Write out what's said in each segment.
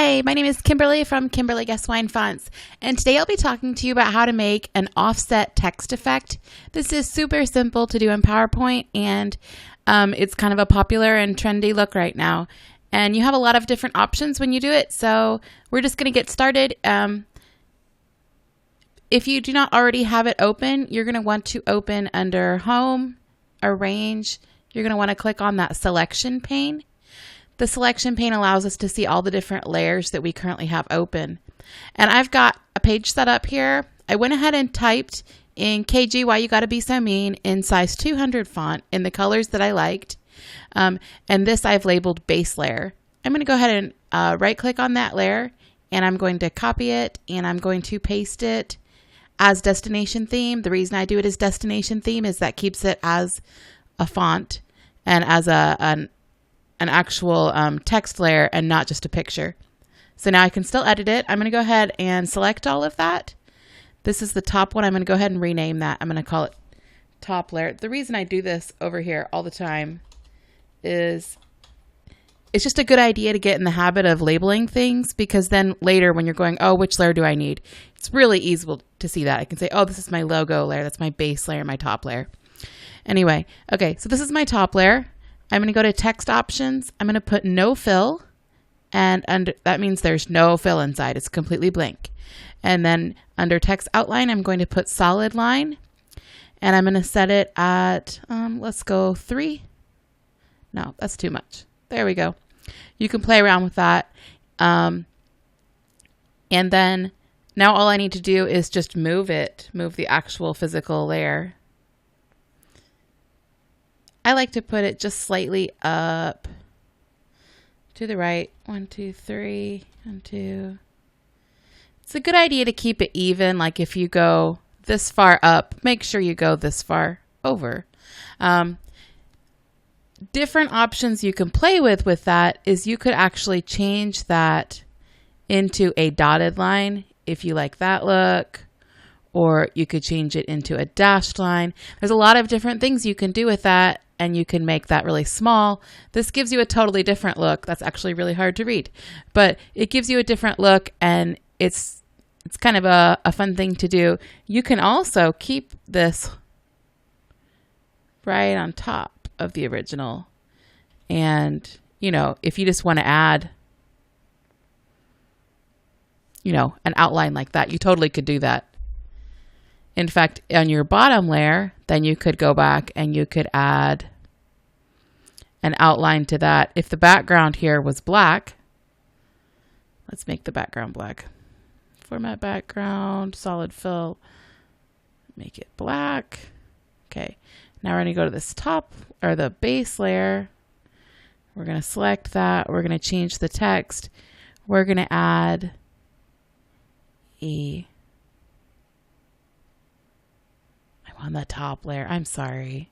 Hi, my name is Kimberly from Kimberly Guess Wine Fonts, and today I'll be talking to you about how to make an offset text effect. This is super simple to do in PowerPoint, and it's kind of a popular and trendy look right now. And you have a lot of different options when you do it, so we're just going to get started. If you do not already have it open, you're going to want to open under Home, Arrange. You're going to want to click on that selection pane. The selection pane allows us to see all the different layers that we currently have open. And I've got a page set up here. I went ahead and typed in KG Why You Gotta Be So Mean in size 200 font in the colors that I liked. And this I've labeled base layer. I'm going to go ahead and right click on that layer, and I'm going to copy it, and I'm going to paste it as destination theme. The reason I do it as destination theme is that keeps it as a font and as an actual text layer and not just a picture. So now I can still edit it. I'm going to go ahead and select all of that. This is the top one. I'm going to go ahead and rename that. I'm going to call it top layer. The reason I do this over here all the time is it's just a good idea to get in the habit of labeling things, because then later when you're going, oh, which layer do I need? It's really easy to see that. I can say, oh, this is my logo layer. That's my base layer, my top layer. Anyway, okay, so this is my top layer. I'm going to go to text options. I'm going to put no fill, and that means there's no fill inside. It's completely blank. And then under text outline, I'm going to put solid line, and I'm going to set it at, let's go 3. No, that's too much. There we go. You can play around with that. And then now all I need to do is just move the actual physical layer. I like to put it just slightly up to the right. 1, 2, 3, 1, 2. It's a good idea to keep it even. Like if you go this far up, make sure you go this far over. Different options you can play with that is you could actually change that into a dotted line if you like that look. Or you could change it into a dashed line. There's a lot of different things you can do with that, and you can make that really small. This gives you a totally different look. That's actually really hard to read, but it gives you a different look, and it's kind of a fun thing to do. You can also keep this right on top of the original. And, you know, if you just want to add, you know, an outline like that, you totally could do that. In fact, on your bottom layer, then you could go back and you could add an outline to that. If the background here was black, let's make the background black. Format background, solid fill, make it black. Okay, now we're going to go to this top or the base layer. We're going to select that. We're going to change the text. We're going to add on the top layer. I'm sorry.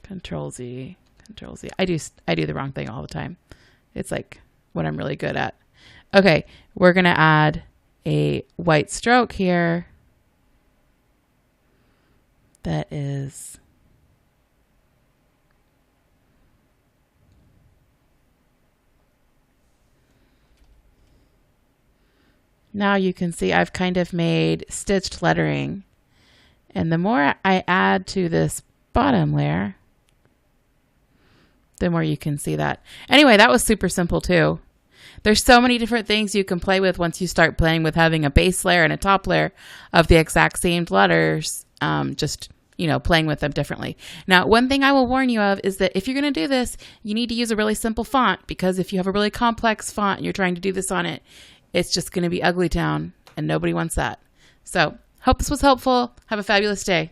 Control Z, Control Z. I do the wrong thing all the time. It's like what I'm really good at. Okay, we're going to add a white stroke here. That is now you can see I've kind of made stitched lettering. And the more I add to this bottom layer, the more you can see that. Anyway, that was super simple too. There's so many different things you can play with once you start playing with having a base layer and a top layer of the exact same letters, just, you know, playing with them differently. Now, one thing I will warn you of is that if you're going to do this, you need to use a really simple font, because if you have a really complex font and you're trying to do this on it, it's just going to be ugly town, and nobody wants that. So, hope this was helpful. Have a fabulous day.